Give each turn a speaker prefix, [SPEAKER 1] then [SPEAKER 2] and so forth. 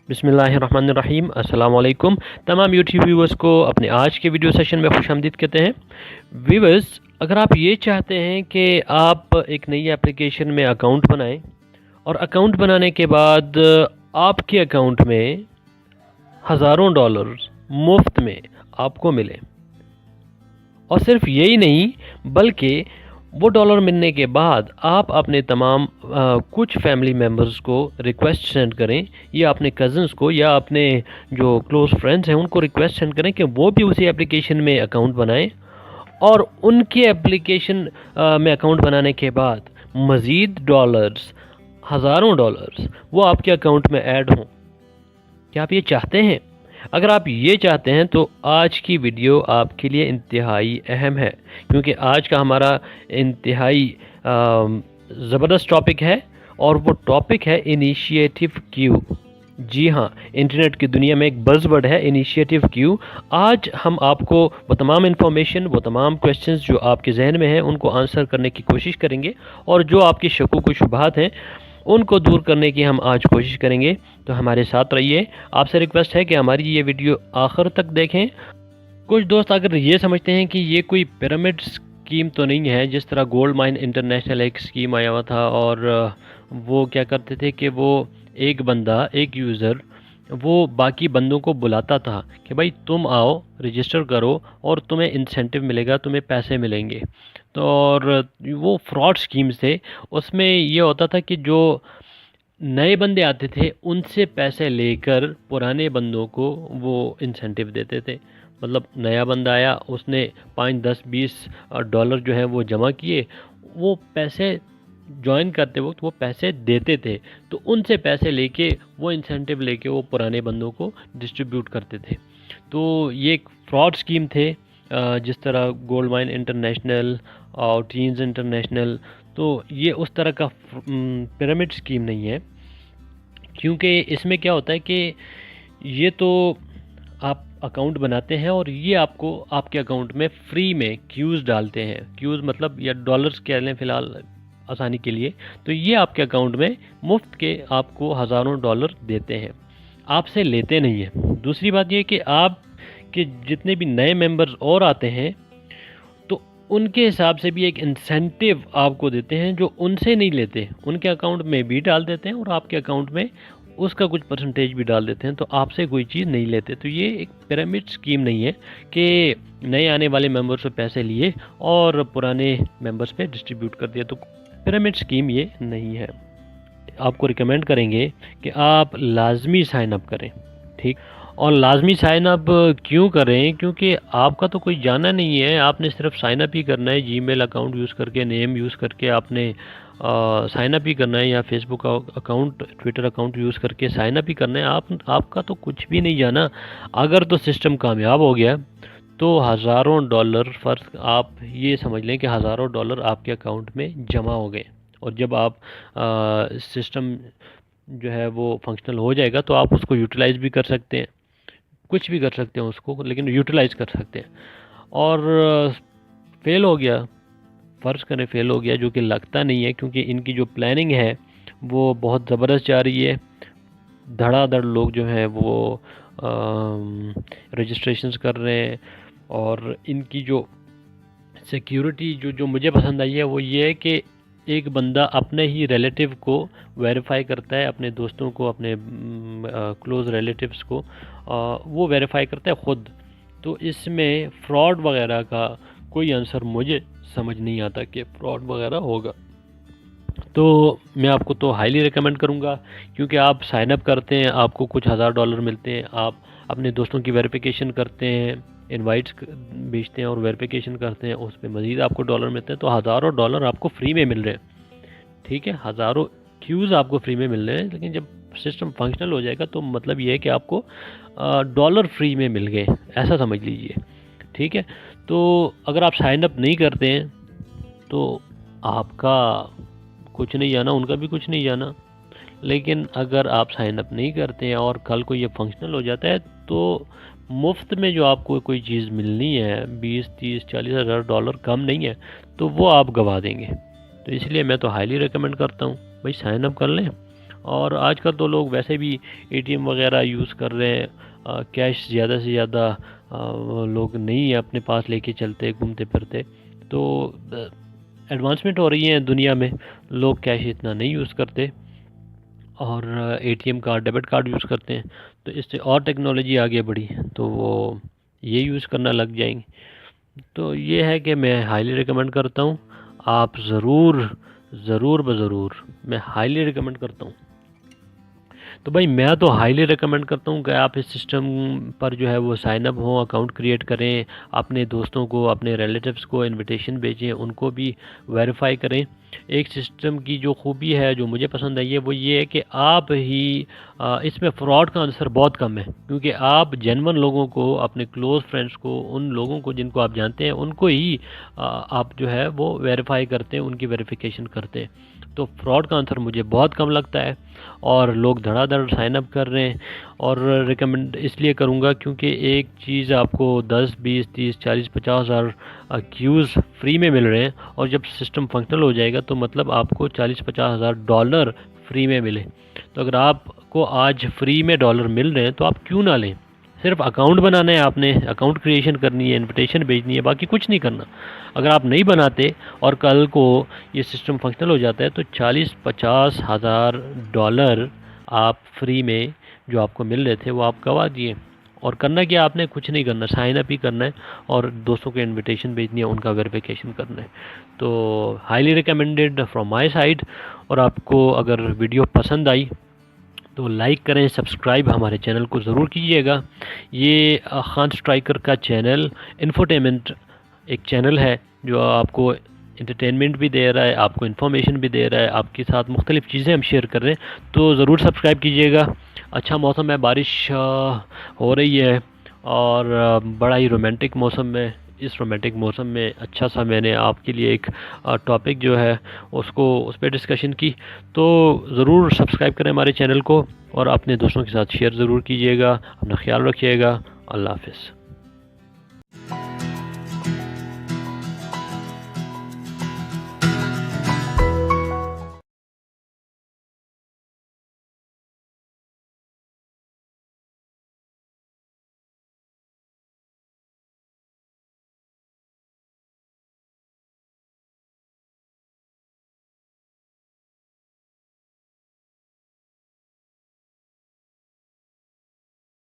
[SPEAKER 1] बिस्मिल्लाहिर्रहमानिर्रहीम। अस्सलाम वालेकुम। तमाम यूट्यूब व्यूवर्स को अपने आज के वीडियो सेशन में खुशामदीद कहते हैं। व्यूवर्स, अगर आप ये चाहते हैं कि आप एक नई एप्लीकेशन में अकाउंट बनाएं और अकाउंट बनाने के बाद आपके अकाउंट में हज़ारों डॉलर मुफ्त में आपको मिले, और सिर्फ यही नहीं बल्कि वो डॉलर मिलने के बाद आप अपने तमाम कुछ फैमिली मेम्बर्स को रिक्वेस्ट सेंड करें, या अपने कज़न्स को या अपने जो क्लोज़ फ्रेंड्स हैं उनको रिक्वेस्ट सेंड करें कि वो भी उसी एप्लीकेशन में अकाउंट बनाएं, और उनके एप्लीकेशन में अकाउंट बनाने के बाद मज़ीद डॉलर्स, हज़ारों डॉलर्स वो आपके अकाउंट में ऐड हों। क्या आप ये चाहते हैं? अगर आप ये चाहते हैं तो आज की वीडियो आपके लिए इंतहाई अहम है, क्योंकि आज का हमारा इंतहाई ज़बरदस्त टॉपिक है, और वो टॉपिक है इनिशिएटिव क्यू। जी हाँ, इंटरनेट की दुनिया में एक बज़वर्ड है इनिशिएटिव क्यू। आज हम आपको वो तमाम इन्फॉर्मेशन, वो तमाम क्वेश्चंस जो आपके जहन में हैं उनको आंसर करने की कोशिश करेंगे, और जो आपकी शकूक व शुबहात हैं उनको दूर करने की हम आज कोशिश करेंगे। तो हमारे साथ रहिए। आपसे रिक्वेस्ट है कि हमारी ये वीडियो आखिर तक देखें। कुछ दोस्त अगर ये समझते हैं कि ये कोई पिरामिड स्कीम तो नहीं है, जिस तरह गोल्ड माइन इंटरनेशनल एक स्कीम आया हुआ था, और वो क्या करते थे कि वो एक बंदा, एक यूज़र, वो बाकी बंदों को बुलाता था कि भाई तुम आओ, रजिस्टर करो और तुम्हें इंसेंटिव मिलेगा, तुम्हें पैसे मिलेंगे। तो और वो फ्रॉड स्कीम्स थे। उसमें ये होता था कि जो नए बंदे आते थे उनसे पैसे लेकर पुराने बंदों को वो इंसेंटिव देते थे। मतलब नया बंदा आया, उसने 5, 10, 20 डॉलर जो है वो जमा किए, वो पैसे ज्वाइन करते वक्त वो पैसे देते थे, तो उनसे पैसे लेके वो इंसेंटिव लेके वो पुराने बंदों को डिस्ट्रीब्यूट करते थे। तो ये एक फ्रॉड स्कीम थे, जिस तरह गोल्ड माइन इंटरनेशनल और टीन्स इंटरनेशनल। तो ये उस तरह का पिरामिड स्कीम नहीं है, क्योंकि इसमें क्या होता है कि ये तो आप अकाउंट बनाते हैं और ये आपको आपके अकाउंट में फ्री में क्यूज़ डालते हैं। क्यूज़ मतलब या डॉलर्स कह लें फ़िलहाल आसानी के लिए। तो ये आपके अकाउंट में मुफ्त के आपको हज़ारों डॉलर देते हैं, आपसे लेते नहीं हैं। दूसरी बात ये कि आप के जितने भी नए मेंबर्स और आते हैं तो उनके हिसाब से भी एक इंसेंटिव आपको देते हैं जो उनसे नहीं लेते। उनके अकाउंट में भी डाल देते हैं और आपके अकाउंट में उसका कुछ परसेंटेज भी डाल देते हैं, तो आपसे कोई चीज़ नहीं लेते। तो ये एक पिरामिड स्कीम नहीं है कि नए आने वाले मेंबर्स से पैसे लिए और पुराने मेंबर्स पे डिस्ट्रीब्यूट कर दिया। तो पिरामिड स्कीम ये नहीं है। आपको रिकमेंड करेंगे कि आप लाजमी साइन अप करें, ठीक। और लाजमी साइन अप क्यों करें? क्योंकि आपका तो कोई जाना नहीं है, आपने सिर्फ साइन अप ही करना है। जीमेल अकाउंट यूज़ करके, नेम यूज़ करके आपने साइन अप ही करना है, या Facebook account, Twitter account use करके साइन अप ही करना है। आपका तो कुछ भी नहीं जाना। अगर तो सिस्टम कामयाब हो गया तो हज़ारों डॉलर, फ़र्ज आप ये समझ लें कि हज़ारों डॉलर आपके अकाउंट में जमा हो गए, और जब आप सिस्टम जो है वो फंक्शनल हो जाएगा तो आप उसको यूटिलाइज़ भी कर सकते हैं, कुछ भी कर सकते हैं उसको, लेकिन यूटिलाइज़ कर सकते हैं। और फेल हो गया, फ़र्ज़ करें फेल हो गया, जो कि लगता नहीं है, क्योंकि इनकी जो प्लानिंग है वो बहुत ज़बरदस्त जा रही है। धड़ाधड़ लोग जो हैं वो रजिस्ट्रेशंस कर रहे हैं, और इनकी जो सिक्योरिटी जो मुझे पसंद आई है वो ये है कि एक बंदा अपने ही रिलेटिव को वेरीफाई करता है, अपने दोस्तों को, अपने क्लोज़ रिलेटिव्स को वो वेरीफाई करता है ख़ुद। तो इसमें फ़्रॉड वगैरह का कोई आंसर मुझे समझ नहीं आता कि फ़्रॉड वगैरह होगा। तो मैं आपको तो हाईली रिकमेंड करूँगा, क्योंकि आप साइन अप करते हैं, आपको कुछ हज़ार डॉलर मिलते हैं, आप अपने दोस्तों की वेरिफिकेशन करते हैं, इनवाइट्स भेजते हैं और वेरिफिकेशन करते हैं, उस पर मज़ीद आपको डॉलर मिलते हैं। तो हज़ारों डॉलर आपको फ्री में मिल रहे हैं, ठीक है। हज़ारों क्यूज़ आपको फ्री में मिल रहे हैं, लेकिन जब सिस्टम फंक्शनल हो जाएगा तो मतलब ये है कि आपको डॉलर फ्री में मिल गए, ऐसा समझ लीजिए, ठीक है। तो अगर आप साइन अप नहीं करते हैं तो आपका कुछ नहीं जाना, उनका भी कुछ नहीं जाना। लेकिन अगर आप साइन अप नहीं करते हैं और कल को ये फंक्शनल हो जाता है तो मुफ्त में जो आपको कोई चीज़ मिलनी है, 20, 30, 40 हज़ार डॉलर कम नहीं है, तो वो आप गवा देंगे। तो इसलिए मैं तो हाईली रिकमेंड करता हूँ भाई साइन अप कर लें और आजकल तो लोग वैसे भी एटीएम वगैरह यूज़ कर रहे हैं, कैश ज़्यादा से ज़्यादा लोग नहीं अपने पास लेके चलते घूमते फिरते। तो एडवांसमेंट हो रही है दुनिया में, लोग कैश इतना नहीं यूज़ करते और ATM card debit card use करते हैं। तो इससे और टेक्नोलॉजी आगे बढ़ी तो वो ये यूज़ करना लग जाएंगे। तो ये है कि मैं हाईली रिकमेंड करता हूँ, आप ज़रूर ज़रूर मैं हाईली रिकमेंड करता हूँ। तो भाई मैं तो हाईली रिकमेंड करता हूँ कि आप इस सिस्टम पर जो है वो साइन अप हों, अकाउंट क्रिएट करें, अपने दोस्तों को, अपने रिलेटिव्स को इनविटेशन भेजें, उनको भी वेरीफाई करें। एक सिस्टम की जो खूबी है, जो मुझे पसंद आई है, वो ये है कि आप ही इसमें फ़्रॉड का आंसर बहुत कम है, क्योंकि आप जेन्युइन लोगों को, अपने क्लोज़ फ्रेंड्स को, उन लोगों को जिनको आप जानते हैं, उनको ही आप जो है वो वेरीफाई करते हैं, उनकी वेरिफिकेशन करते हैं। तो फ्रॉड का आंसर मुझे बहुत कम लगता है और लोग धड़ाधड़ साइन अप कर रहे हैं। और रिकमेंड इसलिए करूँगा क्योंकि एक चीज़ आपको 10, 20, 30, 40, 50 हज़ार क्यूज़ फ्री में मिल रहे हैं, और जब सिस्टम फंक्शनल हो जाएगा तो मतलब आपको 40-50 हज़ार डॉलर फ्री में मिले। तो अगर आपको आज फ्री में डॉलर मिल रहे हैं तो आप क्यों ना लें। सिर्फ अकाउंट बनाना है, आपने अकाउंट क्रिएशन करनी है, इनविटेशन भेजनी है, बाकी कुछ नहीं करना। अगर आप नहीं बनाते और कल को ये सिस्टम फंक्शनल हो जाता है तो 40-50 हज़ार डॉलर आप फ्री में जो आपको मिल रहे थे वो आप गवा दिए। और करना क्या, आपने कुछ नहीं करना, साइन अप ही करना है और दोस्तों को इनविटेशन भेजनी है, उनका वेरिफिकेशन करना है। तो highly recommended from my side. और आपको अगर वीडियो पसंद आई तो लाइक करें, सब्सक्राइब हमारे चैनल को ज़रूर कीजिएगा। ये खान स्ट्राइकर का चैनल इन्फोटेनमेंट एक चैनल है जो आपको इंटरटेनमेंट भी दे रहा है, आपको इन्फॉर्मेशन भी दे रहा है, आपके साथ मुख्तलिफ़ चीज़ें हम शेयर कर रहे हैं। तो ज़रूर सब्सक्राइब कीजिएगा। अच्छा मौसम है, बारिश हो रही है और बड़ा ही रोमांटिक मौसम है। इस रोमांटिक मौसम में अच्छा सा मैंने आपके लिए एक टॉपिक जो है उस पर डिस्कशन की। तो ज़रूर सब्सक्राइब करें हमारे चैनल को और अपने दोस्तों के साथ शेयर ज़रूर कीजिएगा। अपना ख्याल रखिएगा। अल्लाह हाफ़िज़।